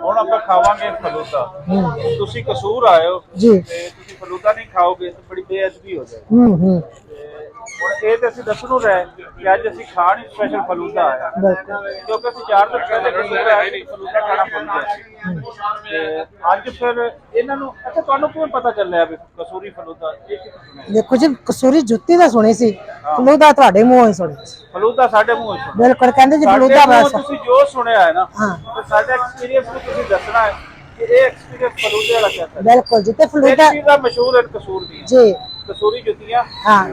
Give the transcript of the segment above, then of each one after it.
ਹੁਣ ਆਪਾਂ ਖਾਵਾਂਗੇ ਫਲੂਦਾ। ਤੁਸੀਂ ਕਸੂਰ ਆਏ ਹੋ ਜੀ ਤੇ ਤੁਸੀਂ ਫਲੂਦਾ ਨਹੀਂ ਖਾਓਗੇ ਤਾਂ ਬੜੀ ਬੇਅਦਬੀ ਹੋ ਜਾਏਗੀ। ਹੂੰ ਹੁਣ ਇਹ ਤੇ ਅਸੀਂ ਦੱਸਣ ਨੂੰ ਰਹੇ ਕਿ ਅੱਜ ਅਸੀਂ ਖਾਣ ਹੀ ਸਪੈਸ਼ਲ ਫਲੂਦਾ ਆਇਆ, ਕਿਉਂਕਿ ਅਸੀਂ 4 ਦਿਨ ਪਹਿਲੇ ਕਸੂਰ ਆਏ ਸੀ, ਫਲੂਦਾ ਖਾਣਾ ਭੁੱਲ ਗਏ ਸੀ। ਤੇ ਅੱਜ ਫਿਰ ਇਹਨਾਂ ਨੂੰ, ਅੱਛਾ ਤੁਹਾਨੂੰ ਕਿਵੇਂ ਪਤਾ ਚੱਲਿਆ ਵੀ ਕਸੂਰੀ ਫਲੂਦਾ ਇਹ ਕਿੱਥੋਂ ਸੁਣਿਆ? ਦੇਖੋ ਜੀ, ਕਸੂਰੀ ਜੁੱਤੀ ਦਾ ਸੁਣੀ ਸੀ, ਫਲੂਦਾ ਤੁਹਾਡੇ ਮੂੰਹੋਂ ਹੀ ਸੁਣੀ ਸੀ। ਫਲੂਦਾ ਸਾਡੇ ਮੂੰਹੋਂ ਸੁਣਿਆ। ਬਿਲਕੁਲ, ਕਹਿੰਦੇ ਜੀ ਸਾਡੇ ਫਲੂਦਾ ਮੂੰਹੋਂ ਬਸ। ਤੁਸੀਂ ਜੋ ਸੁਣਿਆ ਹੈ ਨਾ, ਹਾਂ ਤੇ ਸਾਡੇ ਐਕਸਪੀਰੀਅੰਸ ਨੂੰ ਤੁਸੀਂ ਦੱਸਣਾ ਹੈ ਕਿ ਇਹ ਐਕਸਪੀਰੀਅੰਸ ਫਲੂਦੇ ਵਾਲਾ ਕਿਹਦਾ ਹੈ। ਬਿਲਕੁਲ ਜੀ, ਤੇ ਇੱਕ ਫਲੂਦਾ ਚੀਜ਼ਾਂ ਮਸ਼ਹੂਰ ਹਨ ਕਸੂਰ ਦੀਆਂ, ਜੀ। ਕਸੂਰੀ ਜੁੱਤੀਆਂ, ਹਾਂ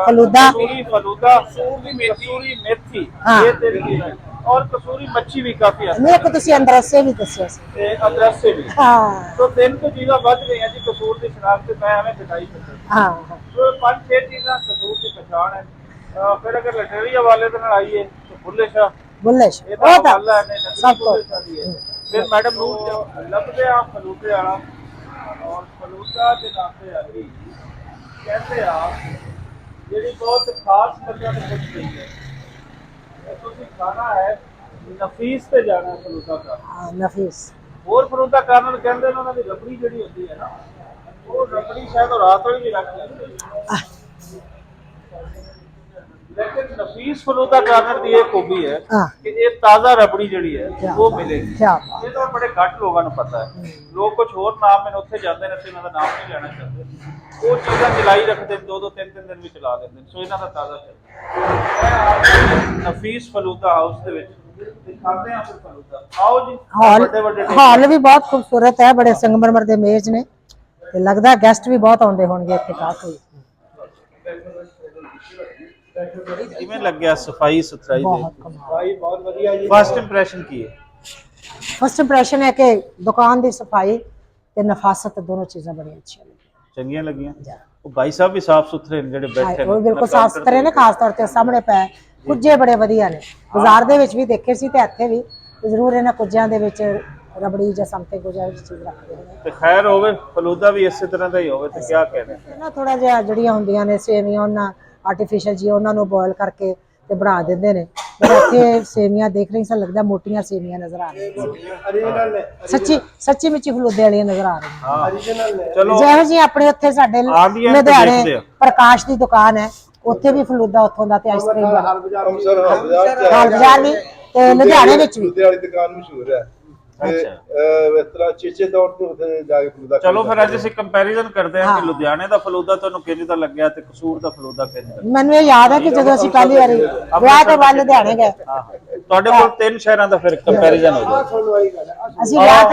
ਫਲੂਦਾ, ਕਸੂਰੀ ਫਲੂਦਾ, ਕਸੂਰੀ ਮੇਥੀ, ਹਾਂ ਇਹ ਤਿੰਨ ਚੀਜ਼ਾਂ, ਔਰ ਕਸੂਰੀ ਮੱਛੀ ਵੀ ਕਾਫੀ ਆती ਨਹੀਂ, ਇੱਕ ਤੁਸੀਂ ਅੰਦਰਸੇ ਵੀ ਦੱਸਿਆ ਸੀ। ਤੇ ਅਦਰਸੇ ਵੀ। ਹਾਂ तो 3 तो चीज़ा बच गई जी कसूर की शनाख्त से, मैं हमें दिखाई सकता ਹਾਂ तो 5-6 चीज़ा कसूर की पहचान है। फिर अगर लटरी हवाले से आइए तो बुल्ले शाह, ਬੁੱਲੇ ये ਸ਼ਾਹ, तो ਉਹ ਤਾਂ हवाला है नकली ਸਭ ਤੋਂ बुल्ले शाह दी है। फिर मैडम नूर लभदे आप फलूदे वाला, और फलूदा के नाम से आ गई कहते आप जी बहुत खास बंदा ने कुछ नहीं है, तुम खाना है नफीस से जाना है फलूदा का। ਨਫੀਸ। ਹੋਰ ਫਲੂਦਾ ਕਾਰਨ ਕਹਿੰਦੇ ਨੇ ਉਹਨਾਂ ਦੀ ਰਬੜੀ ਜਿਹੜੀ ਹੁੰਦੀ ਹੈ ਨਾ, ਉਹ ਰਬੜੀ ਸ਼ਾਇਦ ਰਾਤ ਵਾਲੀ ਨਹੀਂ ਰੱਖਦੀ, ਲੇਕਿਨ ਨਫੀਸ ਫਲੂਦਾ ਕਾਰਨ ਦੀ ਇਹ ਖੂਬੀ ਹੈ ਹਾਂ ਕਿ ਇਹ ਤਾਜ਼ਾ ਰਬੜੀ ਜਿਹੜੀ ਹੈ ਉਹ ਮਿਲੇਗੀ। ਕਿਆ ਬਾਤ। ਇਹ ਤਾਂ ਬੜੇ ਘੱਟ ਲੋਕਾਂ ਨੂੰ ਪਤਾ ਹੈ। ਲੋਕ ਕੁਝ ਹੋਰ ਨਾਮ ਮੈਨੂੰ ਉੱਥੇ ਜਾਂਦੇ ਨੇ ਤੇ ਇਹਨਾਂ ਦਾ ਨਾਮ ਨਹੀਂ ਲੈਣਾ ਚਾਹੁੰਦੇ, ਉਹ ਚੀਜ਼ਾਂ ਚਲਾਈ ਰੱਖਦੇ ਨੇ, 2-3 ਦਿਨ ਵੀ ਚਲਾ ਦਿੰਦੇ ਨੇ, ਸੋ ਇਹਨਾਂ ਦਾ ਤਾਜ਼ਾ ਚੱਲਦਾ। ਨਫੀਸ ਫਲੂਦਾ ਹਾਊਸ ਦੇ ਵਿੱਚ ਦਿਖਾਉਂਦੇ ਆ ਫਿਰ ਫਲੂਦਾ। ਆਓ ਜੀ, ਵੱਡੇ ਵੱਡੇ ਹਾਲ ਵੀ ਬਹੁਤ ਖੂਬਸੂਰਤ ਹੈ, ਬੜੇ ਸੰਗਮਰਮਰ ਦੇ ਮੇਜ਼ ਨੇ, ਤੇ ਲੱਗਦਾ ਗੈਸਟ ਵੀ ਬਹੁਤ ਆਉਂਦੇ ਹੋਣਗੇ ਇੱਥੇ ਕਾਫੀ। ਕਿਵੇਂ ਲੱਗਿਆ ਸਫਾਈ ਸੁਥਰਾਈ ਬਹੁਤ ਦੇਖ? ਕਮਾਲ। ਸਫਾਈ ਬਹੁਤ ਵਧੀਆ ਜੀ। ਫਸਟ ਇੰਪ੍ਰੈਸ਼ਨ ਕੀ ਹੈ? ਫਸਟ ਇੰਪ੍ਰੈਸ਼ਨ ਹੈ ਕਿ ਦੁਕਾਨ ਦੀ ਸਫਾਈ ਤੇ ਨਫਾਸਤ ਦੋਨੋਂ ਚੀਜ਼ਾਂ ਬੜੀਆਂ ਅੱਛੀਆਂ ਲੱਗੀਆਂ। ਚੰਗੀਆਂ ਲੱਗੀਆਂ। ਉਹ ਭਾਈ ਸਾਹਿਬ ਵੀ ਸਾਫ ਸੁਥਰੇ ਨੇ ਜਿਹੜੇ ਬੈਠੇ ਉਹ ਬਿਲਕੁਲ ਸਾਫ ਸੁਥਰੇ ਨੇ, ਖਾਸ ਤੌਰ ਤੇ ਸਾਹਮਣੇ ਪਏ ਕੁੱਜੇ ਬੜੇ ਵਧੀਆ ਨੇ। ਬਾਜ਼ਾਰ ਦੇ ਵਿੱਚ ਵੀ ਦੇਖੇ ਸੀ ਤੇ ਇੱਥੇ ਵੀ ਜ਼ਰੂਰ ਇਹਨਾਂ ਕੁੱਜਿਆਂ ਦੇ ਵਿੱਚ ਰਬੜੀ ਜਾਂ ਸਮਥਿੰਗ ਕੁਝ ਇਹੋ ਜਿਹੀ ਚੀਜ਼ ਰੱਖਦੇ ਨੇ। ਤੇ ਖੈਰ ਹੋਵੇ, ਫਲੂਦਾ ਵੀ ਇਸੇ ਤਰ੍ਹਾਂ ਦਾ ਹੀ ਹੋਵੇ ਤੇ ਕੀ ਕਹਿਣਾ। ਨਾ ਥੋੜਾ ਜਿਹਾ ਜਿਹੜੀਆਂ ਹੁੰਦੀਆਂ ਨੇ ਸੇਵੀਆਂ, ਉਹਨਾਂ ਆਰਟੀਫੀਸ਼ੀਅਲ ਜੀ ਉਹਨਾਂ ਨੂੰ ਬੋਇਲ ਕਰਕੇ ਤੇ ਬਣਾ ਦਿੰਦੇ ਨੇ। ਪਰ ਇੱਥੇ ਸੇਵੀਆਂ ਦੇਖ ਰਹੀ ਸਾਂ, ਲੱਗਦਾ ਮੋਟੀਆਂ ਸੇਵੀਆਂ ਨਜ਼ਰ ਆ ਰਹੀਆਂ, ਸੱਚੀ ਮੁੱਚੀ ਫਲੂਦੇ ਵਾਲੀਆਂ ਨਜ਼ਰ ਆ ਰਹੀਆਂ। ਚਲੋ, ਜਿਹੋ ਜਿਹੀ ਆਪਣੇ ਉੱਥੇ ਸਾਡੇ ਲੁਧਿਆਣੇ ਪ੍ਰਕਾਸ਼ ਦੀ ਦੁਕਾਨ ਹੈ, ਉੱਥੇ ਵੀ ਫਲੂਦਾ ਉੱਥੋਂ ਦਾ ਤੇ ਆਈਸਕ੍ਰੀਮ ਦਾ ਹਾਲ ਬਾਜ਼ਾਰ ਵੀ, ਤੇ ਲੁਧਿਆਣੇ ਵਿੱਚ ਵੀ ਫਲੂਦੇ ਵਾਲੀ ਦੁਕਾਨ ਮਸ਼ਹੂਰ ਹੈ। ਇਸ ਤਰ੍ਹਾਂ ਚੇਚੇ ਤੌਰ ਤੇ ਉੱਥੇ ਜਾ ਕੇ ਫਲੂਦਾ। ਚਲੋ ਫਿਰ ਅੱਜ ਅਸੀਂ ਕੰਪੈਰੀਜ਼ਨ ਕਰਦੇ ਹਾਂ ਕਿ ਲੁਧਿਆਣੇ ਦਾ ਫਲੂਦਾ ਤੁਹਾਨੂੰ ਕਿੰਜ ਦਾ ਲੱਗਿਆ ਤੇ ਕਸੂਰ ਦਾ ਫਲੂਦਾ ਕਿੰਜ ਦਾ। ਮੈਨੂੰ ਇਹ ਯਾਦ ਹੈ ਕਿ ਜਦੋਂ ਅਸੀਂ ਪਹਿਲੀ ਵਾਰੀ ਵਿਆਹ ਤੋਂ ਬਾਅਦ ਲੁਧਿਆਣੇ ਗਏ, ਤੁਹਾਡੇ ਕੋਲ 3 ਸ਼ਹਿਰਾਂ ਦਾ ਫਿਰ ਕੰਪੈਰੀਜ਼ਨ ਹੋ ਗਿਆ। ਅਸੀਂ ਵਿਆਹ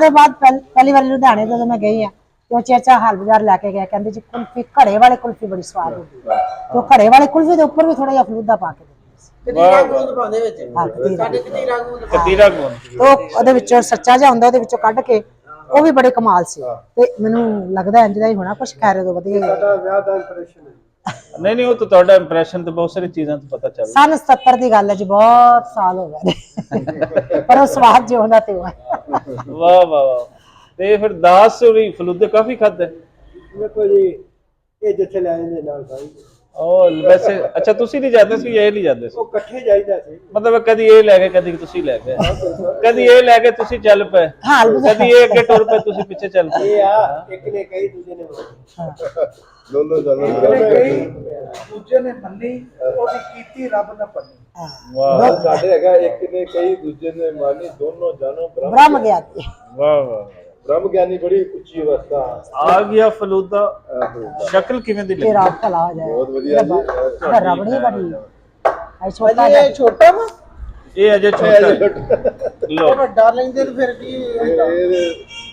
ਤੋਂ ਬਾਅਦ ਪਹਿਲੀ ਵਾਰੀ ਲੁਧਿਆਣੇ ਜਦੋਂ ਮੈਂ ਗਈ ਆ, ਤੇ ਉਹ ਚਾਚਾ ਹਾਲ ਬਾਜ਼ਾਰ ਲੈ ਕੇ ਗਿਆ, ਕਹਿੰਦੇ ਜੀ ਕੁਲਫੀ, ਘੜੇ ਵਾਲੇ ਕੁਲਫੀ ਬੜੀ ਸਵਾਦ ਹੁੰਦੀ ਹੈ। ਤੇ ਉਹ ਘੜੇ ਵਾਲੇ ਕੁਲਫੀ ਦੇ ਉੱਪਰ ਵੀ ਥੋੜਾ ਜਿਹਾ ਫਲੂਦਾ ਪਾ ਕੇ ਕਤੀਰਾ ਗੂੰਦ ਉਹਦੇ ਵਿੱਚੋਂ ਸੱਚਾ ਜਿਹਾ ਹੁੰਦਾ, ਉਹਦੇ ਵਿੱਚੋਂ ਕੱਢ ਕੇ, ਉਹ ਵੀ ਬੜੇ ਕਮਾਲ ਸੀ। ਤੇ ਮੈਨੂੰ ਲੱਗਦਾ ਇੰਜ ਦਾ ਹੀ ਹੋਣਾ ਕੁਛ, ਖੈਰੇ ਤੋਂ ਵਧੀਆ। ਨਹੀਂ ਉਹ ਤਾਂ ਤੁਹਾਡਾ ਇੰਪ੍ਰੈਸ਼ਨ ਤੇ ਬਹੁਤ ਸਾਰੀ ਚੀਜ਼ਾਂ ਤੋਂ ਪਤਾ ਚੱਲਦਾ। ਸਨ 77 ਦੀ ਗੱਲ ਹੈ ਜੀ, ਬਹੁਤ ਸਾਲ ਹੋ ਗਏ, ਪਰ ਉਹ ਸਵਾਦ ਜਿਹਾ ਹੁੰਦਾ ਤੇ ਉਹ ਵਾਹ ਵਾਹ ਵਾਹ। ਤੇ ਫਿਰ 10 ਵੀ ਫਲੂਦੇ ਕਾਫੀ ਖਾਦੇ। ਦੇਖੋ ਜੀ, ਇਹ ਜਿੱਥੇ ਲੈ ਜਾਂਦੇ ਨਾਲ ਸਾਈ। ਉਹ ਵੈਸੇ ਅੱਛਾ, ਤੁਸੀਂ ਨਹੀਂ ਜਾਂਦੇ ਸੀ, ਇਹ ਨਹੀਂ ਜਾਂਦੇ ਸੀ? ਉਹ ਇਕੱਠੇ ਜਾਈਦਾ ਸੀ, ਮਤਲਬ ਕਦੀ ਇਹ ਲੈ ਗਏ, ਕਦੀ ਤੁਸੀਂ ਲੈ ਗਏ, ਕਦੀ ਇਹ ਲੈ ਕੇ ਤੁਸੀਂ ਚੱਲ ਪਏ, ਕਦੀ ਇਹ ਅੱਗੇ ਟੁਰ ਪਏ, ਤੁਸੀਂ ਪਿੱਛੇ ਚੱਲ ਪਏ। ਇਹ ਆ ਇੱਕ ਨੇ ਕਹੀ ਦੂਜੇ ਨੇ ਦੋਨੋਂ ਦੂਜੇ ਨੇ ਮੰਨੀ, ਉਹਦੀ ਕੀਤੀ ਰੱਬ ਨੇ ਪੰਨੀ। ਵਾਹ ਸਾਡੇ ਹੈਗਾ, ਇੱਕ ਨੇ ਕਹੀ ਦੂਜੇ ਨੇ ਮਾਨੀ, ਦੋਨੋਂ ਜਾਨੋ ਬ੍ਰਹਮ ਗਿਆਨੀ। ਵਾਹ ਵਾਹ। ਬ੍ਰਹਮ ਗਿਆਨੀ ਬੜੀ ਉੱਚੀ ਅਵਸਥਾ ਆ ਗਿਆ ਫਲੂਦਾ। ਸ਼ਕਲ ਕਿਵੇਂ ਦੀ ਲੱਗੀ? ਤੇਰਾ ਭਲਾ ਹੋ ਜਾਏ। ਬਹੁਤ ਵਧੀਆ ਜੀ। ਰਬੜੀ ਬੜੀ ਐ, ਛੋਟਾ ਇਹ ਛੋਟਾ ਵਾ, ਇਹ ਅਜੇ ਛੋਟਾ ਲੋ। ਵੱਡਾ ਲੈਂਦੇ ਤੇ ਫਿਰ ਕੀ ਹੁੰਦਾ।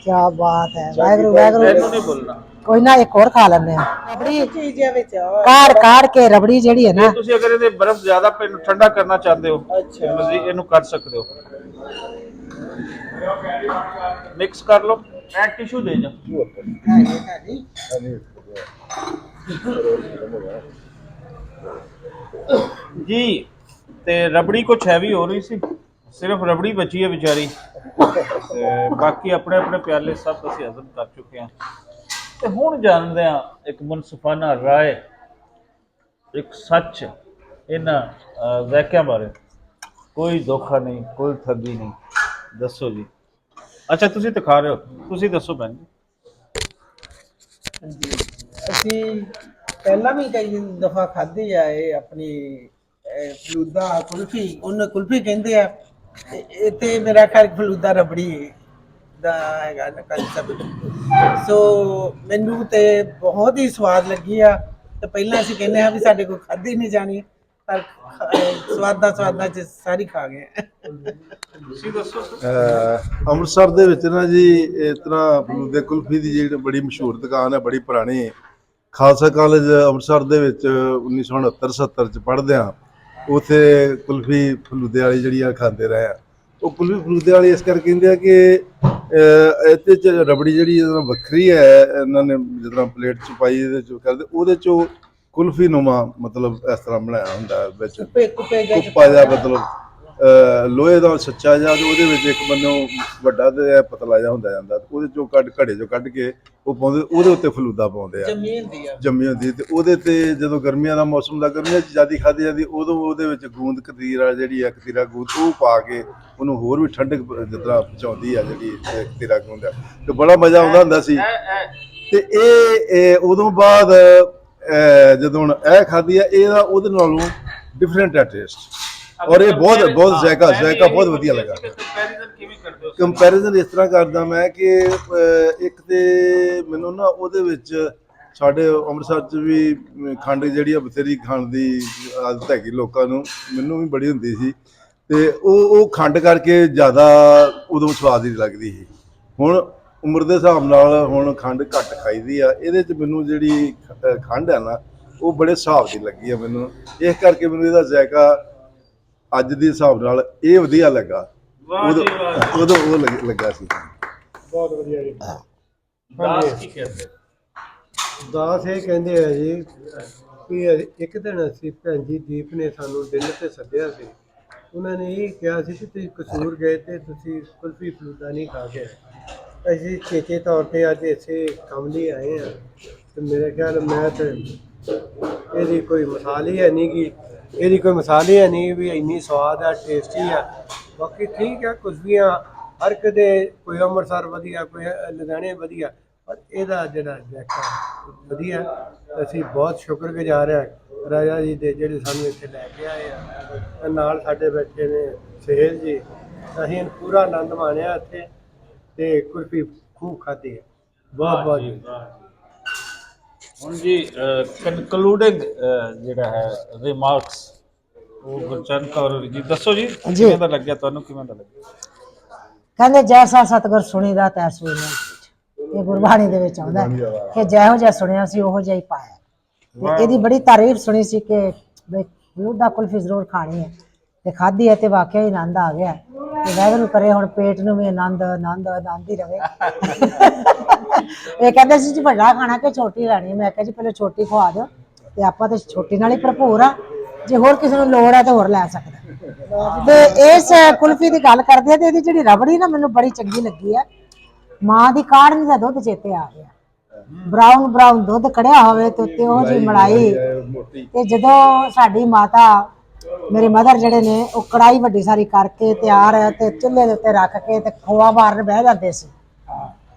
ਕੀ ਬਾਤ ਹੈ, ਵਾਹਿਗੁਰੂ ਵਾਹਿਗੁਰੂ। ਇਹਨੂੰ ਨਹੀਂ ਬੋਲਣਾ। ਕੋਈ ਨਾ, ਇੱਕ ਹੋਰ ਖਾ ਲੈਂਦੇ ਆ। ਰਬੜੀ ਚੀਜ਼ਾਂ ਵਿੱਚ ਕਾੜ ਕੇ ਰਬੜੀ ਜਿਹੜੀ ਹੈ ਨਾ, ਤੁਸੀਂ ਅਗਰ ਇਹਦੇ ਬਰਫ਼ ਜ਼ਿਆਦਾ ਠੰਡਾ ਕਰਨਾ ਚਾਹੁੰਦੇ ਹੋ, ਤੁਸੀਂ ਇਹਨੂੰ ਕਰ ਸਕਦੇ ਹੋ। ਮਿਕਸ ਕਰ ਲਓ। ਐ ਟਿਸ਼ੂ ਦੇ ਜਾ ਜੀ। ਤੇ ਰਬੜੀ ਕੁਛ ਹੈਵੀ ਹੋ ਰਹੀ ਸੀ, ਸਿਰਫ ਰਬੜੀ ਬਚੀ ਹੈ ਵਿਚਾਰੀ, ਤੇ ਬਾਕੀ ਆਪਣੇ ਆਪਣੇ ਪਿਆਲੇ ਸਭ ਅਸੀਂ ਹਜ਼ਮ ਕਰ ਚੁੱਕੇ ਹਾਂ। ਤੇ ਹੁਣ ਜਾਣਦੇ ਹਾਂ ਇੱਕ ਮੁਨਸਫਾਨਾ ਰਾਏ, ਇੱਕ ਸੱਚ ਇਹਨਾਂ ਵੈਕਿਆਂ ਬਾਰੇ। ਕੋਈ ਧੋਖਾ ਨਹੀਂ, ਕੋਈ ਠੱਗੀ ਨਹੀਂ। ਦੱਸੋ ਜੀ। ਅੱਛਾ ਤੁਸੀਂ ਤਾਂ ਖਾ ਰਹੇ ਹੋ, ਤੁਸੀਂ ਦੱਸੋ ਭੈਣ ਜੀ। ਹਾਂਜੀ, ਅਸੀਂ ਪਹਿਲਾਂ ਵੀ ਕਈ ਦਫਾ ਖਾਧੀ ਆ ਇਹ ਆਪਣੀ ਫਲੂਦਾ ਕੁਲਫੀ, ਉਹਨੂੰ ਕੁਲਫੀ ਕਹਿੰਦੇ ਆ। ਤੇ ਇੱਥੇ ਮੇਰਾ ਖਿਆਲ ਫਲੂਦਾ ਰਬੜੀ ਦਾ ਹੈਗਾ ਨਾ ਕੰਸੈਪਟ। ਸੋ ਮੈਨੂੰ ਤੇ ਬਹੁਤ ਹੀ ਸਵਾਦ ਲੱਗੀ ਆ। ਤੇ ਪਹਿਲਾਂ ਅਸੀਂ ਕਹਿੰਦੇ ਹਾਂ ਵੀ ਸਾਡੇ ਕੋਲ ਖਾਧੀ ਨਹੀਂ ਜਾਣੀ, ਪਰ ਸਵਾਦਾਂ 'ਚ ਸਾਰੀ ਖਾ ਗਏ। ਤੁਸੀਂ ਦੱਸੋ। ਅੰਮ੍ਰਿਤਸਰ ਦੇ ਵਿੱਚ ਨਾ ਜੀ ਇਸ ਤਰ੍ਹਾਂ ਫਲੂਦੇ ਕੁਲਫੀ ਦੀ ਜਿਹੜੀ ਬੜੀ ਮਸ਼ਹੂਰ ਦੁਕਾਨ ਹੈ, ਬੜੀ ਪੁਰਾਣੀ। ਖਾਲਸਾ ਕਾਲਜ ਅੰਮ੍ਰਿਤਸਰ ਦੇ ਵਿੱਚ 1969-70 ਚ ਪੜ੍ਹਦਿਆਂ ਉੱਥੇ ਕੁਲਫੀ ਫਲੂਦੇ ਵਾਲੀ ਜਿਹੜੀ ਆ ਖਾਂਦੇ ਰਹੇ ਆ। ਉਹ ਕੁਲਫੀ ਫਲੂਦੇ ਵਾਲੀ ਇਸ ਕਰਕੇ ਕਹਿੰਦੇ ਆ ਕਿ ਇਹਦੇ 'ਚ ਰਬੜੀ ਜਿਹੜੀ ਵੱਖਰੀ ਹੈ, ਇਹਨਾਂ ਨੇ ਜਿਸ ਤਰ੍ਹਾਂ ਪਲੇਟ 'ਚ ਪਾਈ ਇਹਦੇ 'ਚ ਕਰਦੇ, ਉਹਦੇ 'ਚੋਂ ਕੁਲਫੀ ਨੁਮਾ ਮਤਲਬ ਇਸ ਤਰ੍ਹਾਂ ਬਣਾਇਆ ਹੁੰਦਾ ਵਿੱਚ ਕੁੱਪਾ ਜਿਹਾ, ਮਤਲਬ ਲੋਹੇ ਦਾ ਸੱਚਾ ਜਿਹਾ, ਤੇ ਉਹਦੇ ਵਿੱਚ ਇੱਕ ਬੰਨੋਂ ਵੱਡਾ ਤੇ ਪਤਲਾ ਜਿਹਾ ਹੁੰਦਾ ਜਾਂਦਾ, ਉਹਦੇ ਚੋਂ ਘੜੇ ਚੋਂ ਕੱਢ ਕੇ ਉਹ ਪਾਉਂਦੇ, ਉਹਦੇ ਉੱਤੇ ਫਲੂਦਾ ਪਾਉਂਦੇ ਆ, ਜੰਮੀ ਹੁੰਦੀ। ਤੇ ਉਹਦੇ ਤੇ ਜਦੋਂ ਗਰਮੀਆਂ ਦਾ ਮੌਸਮ ਦਾ, ਗਰਮੀਆਂ 'ਚ ਜ਼ਿਆਦਾ ਖਾਧੀ ਜਾਂਦੀ, ਉਦੋਂ ਉਹਦੇ ਵਿੱਚ ਗੂੰਦ ਕਤੀਰਾ ਜਿਹੜੀ ਆ, ਕਤੀਰਾ ਗੂੰਦ, ਉਹ ਪਾ ਕੇ ਉਹਨੂੰ ਹੋਰ ਵੀ ਠੰਡਕ ਜਿਸ ਤਰ੍ਹਾਂ ਪਹੁੰਚਾਉਂਦੀ ਆ ਜਿਹੜੀ ਕਤੀਰਾ ਗੂੰਦ ਆ, ਤੇ ਬੜਾ ਮਜ਼ਾ ਆਉਂਦਾ ਹੁੰਦਾ ਸੀ। ਤੇ ਇਹ ਉਦੋਂ ਬਾਅਦ ਜਦੋਂ ਹੁਣ ਇਹ ਖਾਧੀ ਆ, ਇਹਦਾ ਉਹਦੇ ਨਾਲੋਂ ਡਿਫਰੈਂਟ ਹੈ ਟੇਸਟ, ਔਰ ਇਹ ਬਹੁਤ ਜ਼ਾਇਕਾ ਬਹੁਤ ਵਧੀਆ ਲੱਗਾ। ਕੰਪੈਰੀਜ਼ਨ ਇਸ ਤਰ੍ਹਾਂ ਕਰਦਾ ਮੈਂ ਕਿ ਇੱਕ ਤੇ ਮੈਨੂੰ ਨਾ ਉਹਦੇ ਵਿੱਚ ਸਾਡੇ ਅੰਮ੍ਰਿਤਸਰ 'ਚ ਵੀ ਖੰਡ ਜਿਹੜੀ ਆ ਬਥੇਰੀ ਖਾਣ ਦੀ ਆਦਤ ਹੈਗੀ ਲੋਕਾਂ ਨੂੰ, ਮੈਨੂੰ ਵੀ ਬੜੀ ਹੁੰਦੀ ਸੀ, ਤੇ ਉਹ ਖੰਡ ਕਰਕੇ ਜ਼ਿਆਦਾ ਉਦੋਂ ਸਵਾਦ ਹੀ ਲੱਗਦੀ ਸੀ। ਹੁਣ ਉਮਰ ਦੇ ਹਿਸਾਬ ਨਾਲ ਹੁਣ ਖੰਡ ਘੱਟ ਖਾਈਦੀ ਆ, ਇਹਦੇ 'ਚ ਮੈਨੂੰ ਜਿਹੜੀ ਖੰਡ ਹੈ ਨਾ, ਉਹ ਬੜੇ ਹਿਸਾਬ ਦੀ ਲੱਗੀ ਆ ਮੈਨੂੰ, ਇਸ ਕਰਕੇ ਮੈਨੂੰ ਇਹਦਾ ਜ਼ਾਇਕਾ ਅੱਜ ਦੇ ਹਿਸਾਬ ਨਾਲ ਇਹ ਵਧੀਆ ਲੱਗਾ। ਉਦੋਂ ਉਹ ਲੱਗਾ ਸੀ ਬਹੁਤ ਵਧੀਆ ਜੀ। ਦਾਸ ਕੀ ਕਹਿੰਦੇ? ਦਾਸ ਇਹ ਕਹਿੰਦੇ ਆ ਜੀ ਵੀ ਇੱਕ ਦਿਨ ਅਸੀਂ ਭੈਣ ਜੀ ਦੀਪ ਨੇ ਸਾਨੂੰ ਡਿਨਰ ਤੇ ਸੱਦਿਆ ਸੀ। ਉਹਨਾਂ ਨੇ ਇਹ ਕਿਹਾ ਸੀ ਕਿ ਤੁਸੀਂ ਕਸੂਰ ਗਏ ਤੇ ਤੁਸੀਂ ਕੁਲਫੀ ਫਲੂਦਾ ਨਹੀਂ ਖਾ ਕੇ ਆਏ। ਅਸੀਂ ਚੇਚੇ ਤੌਰ ਤੇ ਅੱਜ ਇਸੇ ਕੰਮ ਲਈ ਆਏ ਹਾਂ, ਤੇ ਮੇਰੇ ਖਿਆਲ ਮੈਂ ਤੇ ਇਹਦੀ ਕੋਈ ਮਿਸਾਲ ਹੀ ਹੈ ਨਹੀਂ ਵੀ ਇੰਨੀ ਸਵਾਦ ਆ, ਟੇਸਟੀ ਆ। ਬਾਕੀ ਠੀਕ ਆ, ਕੁਲਫੀਆਂ ਹਰ ਕਦੇ ਕੋਈ ਅੰਮ੍ਰਿਤਸਰ ਵਧੀਆ, ਕੋਈ ਲੁਧਿਆਣੇ ਵਧੀਆ, ਪਰ ਇਹਦਾ ਜਿਹੜਾ ਜ਼ਾਇਕਾ ਵਧੀਆ। ਅਸੀਂ ਬਹੁਤ ਸ਼ੁਕਰਗੁਜ਼ਾਰ ਹਾਂ ਰਾਜਾ ਜੀ ਦੇ, ਜਿਹੜੇ ਸਾਨੂੰ ਇੱਥੇ ਲੈ ਕੇ ਆਏ ਆ। ਨਾਲ ਸਾਡੇ ਬੈਠੇ ਨੇ ਸੁਹੇਲ ਜੀ, ਅਸੀਂ ਪੂਰਾ ਆਨੰਦ ਮਾਣਿਆ ਇੱਥੇ, ਤੇ ਕੁਲਫੀ ਖੂਬ ਖਾਧੀ ਹੈ। ਬਹੁਤ ਜੀ। ਹੁਣ ਜੀ ਕਨਕਲੂਡਿੰਗ ਜਿਹੜਾ ਹੈ ਰਿਮਾਰਕਸ, ਉਹ ਗੁਰਚਰਨ ਕੌਰ ਜੀ ਦੱਸੋ ਜੀ, ਕਿਵੇਂ ਦਾ ਲੱਗਿਆ ਤੁਹਾਨੂੰ, ਕਿਵੇਂ ਦਾ ਲੱਗਿਆ? ਕਹਿੰਦੇ ਜੈਸਾ ਸਤਿਗੁਰ ਸੁਣੀਦਾ ਤੈਸਾ ਹੀ ਮਿਲਦਾ। ਇਹ ਗੁਰਬਾਣੀ ਦੇ ਵਿੱਚ ਆਉਂਦਾ ਕਿ ਜਿਹੋ ਜਿਹਾ ਸੁਣਿਆ ਸੀ ਉਹੋ ਜਿਹਾ ਹੀ ਪਾਇਆ। ਤੇ ਇਹਦੀ ਬੜੀ ਤਾਰੀਫ ਸੁਣੀ ਸੀ ਕਿ ਬਈ ਫਲੂਦਾ ਕੁਲਫੀ ਜ਼ਰੂਰ ਖਾਣੀ ਹੈ, ਤੇ ਖਾਧੀ ਹੈ ਤੇ ਵਾਕਿਆ ਹੀ ਆਨੰਦ ਆ ਗਿਆ। ਤੇ ਵਾਹਿਗੁਰੂ ਕਰੇ ਹੁਣ ਪੇਟ ਨੂੰ ਵੀ ਆਨੰਦ ਹੀ ਰਵੇ। ਇਹ ਕਹਿੰਦੇ ਸੀ ਜੀ ਵੱਡਾ ਖਾਣਾ ਕਿ ਛੋਟੀ ਲੈਣੀ, ਮੈਂ ਕਿਹਾ ਜੀ ਪਹਿਲਾਂ ਛੋਟੀ ਖਵਾ ਦਿਓ, ਤੇ ਆਪਾਂ ਤੇ ਛੋਟੀ ਨਾਲ ਹੀ ਭਰਪੂਰ ਆ, ਜੇ ਹੋਰ ਕਿਸੇ ਨੂੰ ਲੋੜ ਹੈ ਤਾਂ ਹੋਰ ਲੈ ਸਕਦਾ। ਤੇ ਇਸ ਕੁਲਫੀ ਦੀ ਗੱਲ ਕਰਦੇ ਆ, ਤੇ ਇਹਦੀ ਜਿਹੜੀ ਰਬੜੀ ਨਾ ਮੈਨੂੰ ਬੜੀ ਚੰਗੀ ਲੱਗੀ ਆ। ਮਾਂ ਦੀ ਕਾੜਨੀ ਦਾ ਦੁੱਧ ਚੇਤੇ ਆ ਗਿਆ, ਬਰਾਊਨ ਦੁੱਧ ਕੜਿਆ ਹੋਵੇ ਤੇ ਉੱਤੇ ਉਹ ਜੀ ਮਲਾਈ। ਤੇ ਜਦੋਂ ਸਾਡੀ ਮਾਤਾ ਮੇਰੇ ਮਦਰ ਜਿਹੜੇ ਨੇ, ਉਹ ਕੜਾਈ ਵੱਡੀ ਸਾਰੀ ਕਰਕੇ ਤਿਆਰ ਤੇ ਚੁੱਲ੍ਹੇ ਦੇ ਉੱਤੇ ਰੱਖ ਕੇ ਤੇ ਖੋਆ ਮਾਰਨ ਬਹਿ ਜਾਂਦੇ ਸੀ,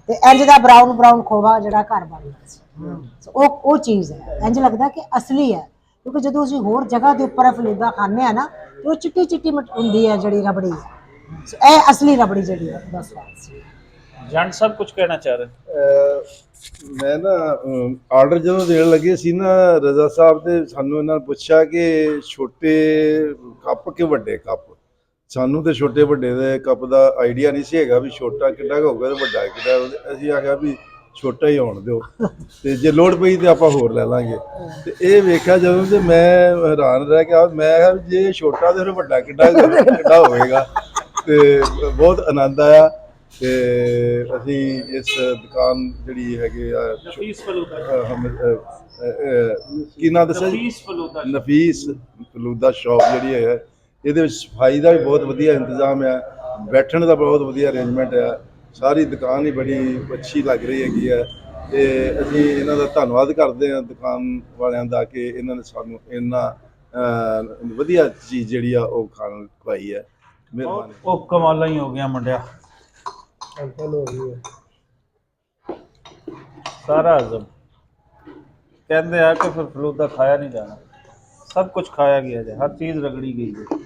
ਤੇ ਇੰਜ ਦਾ ਬਰਾਊਨ ਖੋਆ ਜਿਹੜਾ ਘਰ ਬਣਦਾ ਸੀ, ਉਹ ਚੀਜ਼ ਹੈ। ਇੰਜ ਲੱਗਦਾ ਕਿ ਅਸਲੀ ਹੈ, ਕਿਉਂਕਿ ਜਦੋਂ ਅਸੀਂ ਹੋਰ ਜਗ੍ਹਾ ਦੇ ਉੱਪਰ ਫਲੂਦਾ ਖਾਂਦੇ ਆ ਨਾ, ਤੇ ਉਹ ਚਿੱਟੀ ਹੁੰਦੀ ਹੈ ਜਿਹੜੀ ਰਬੜੀ, ਇਹ ਅਸਲੀ ਰਬੜੀ ਜਿਹੜੀ ਹੈ ਉਹਦਾ ਸਵਾਦ ਸੀ। ਜੰਟ ਸਾਹਿਬ ਕੁਝ ਕਹਿਣਾ ਚਾਹ ਰਹੇ? ਮੈਂ ਨਾ ਆਰਡਰ ਜਦੋਂ ਦੇਣ ਲੱਗੇ ਸੀ ਨਾ ਰਜ਼ਾ ਸਾਹਿਬ, ਤੇ ਸਾਨੂੰ ਇਹਨਾਂ ਨੇ ਪੁੱਛਿਆ ਕਿ ਛੋਟੇ ਕੱਪ ਕਿ ਵੱਡੇ ਕੱਪ। ਸਾਨੂੰ ਤੇ ਛੋਟੇ ਵੱਡੇ ਦੇ ਕੱਪ ਦਾ ਆਈਡੀਆ ਨਹੀਂ ਸੀ ਹੈਗਾ ਵੀ ਛੋਟਾ ਕਿੱਡਾ ਹੋਊਗਾ ਤੇ ਵੱਡਾ ਕਿੱਡਾ। ਅਸੀਂ ਆਖਿਆ ਵੀ ਛੋਟਾ ਹੀ ਆਉਣ ਦਿਓ, ਤੇ ਜੇ ਲੋੜ ਪਈ ਤੇ ਆਪਾਂ ਹੋਰ ਲੈ ਲਾਂਗੇ। ਤੇ ਇਹ ਵੇਖਿਆ ਜਦੋਂ, ਤੇ ਮੈਂ ਹੈਰਾਨ ਰਹਿ ਗਿਆ। ਮੈਂ ਕਿਹਾ ਜੇ ਛੋਟਾ ਤੇ ਫਿਰ ਵੱਡਾ ਕਿੱਡਾ ਹੋਵੇਗਾ। ਤੇ ਬਹੁਤ ਆਨੰਦ ਆਇਆ। ਤੇ ਅਸੀਂ ਇਸ ਦੁਕਾਨ ਜਿਹੜੀ ਹੈਗੀ ਆ ਕੀ ਨਾਂ ਦੱਸਿਆ ਜੀ, ਨਫੀਸ ਫਲੂਦਾ ਸ਼ੌਪ ਜਿਹੜੀ ਹੈ, ਇਹਦੇ ਵਿੱਚ ਸਫਾਈ ਦਾ ਵੀ ਬਹੁਤ ਵਧੀਆ ਇੰਤਜ਼ਾਮ ਆ, ਬੈਠਣ ਦਾ ਬਹੁਤ ਵਧੀਆ ਅਰੇਂਜਮੈਂਟ ਆ, ਸਾਰੀ ਦੁਕਾਨ ਹੀ ਬੜੀ ਅੱਛੀ ਲੱਗ ਰਹੀ ਹੈਗੀ ਆ। ਤੇ ਅਸੀਂ ਇਹਨਾਂ ਦਾ ਧੰਨਵਾਦ ਕਰਦੇ ਹਾਂ ਦੁਕਾਨ ਵਾਲਿਆਂ ਦਾ ਕਿ ਇਹਨਾਂ ਨੇ ਸਾਨੂੰ ਇੰਨਾ ਵਧੀਆ ਚੀਜ਼ ਜਿਹੜੀ ਆ ਉਹ ਖਾਣ ਖਵਾਈ ਹੈ। ਮਿਹਰਬਾਨੀ। ਉਹ ਕਮਾਲਾਂ ਹੀ ਹੋ ਗਿਆ ਮੁੰਡਿਆ, ਅੰਕਲ ਹੋ ਗਈ ਹੈ। ਸਾਰਾ ਹਜ਼ਮ। ਕਹਿੰਦੇ ਆ ਕਿ ਫਿਰ ਫਲੂਦਾ ਖਾਇਆ ਨਹੀਂ ਜਾਣਾ, ਸਭ ਕੁਝ ਖਾਇਆ ਗਿਆ ਹੈ, ਹਰ ਚੀਜ਼ ਰਗੜੀ ਗਈ ਹੈ।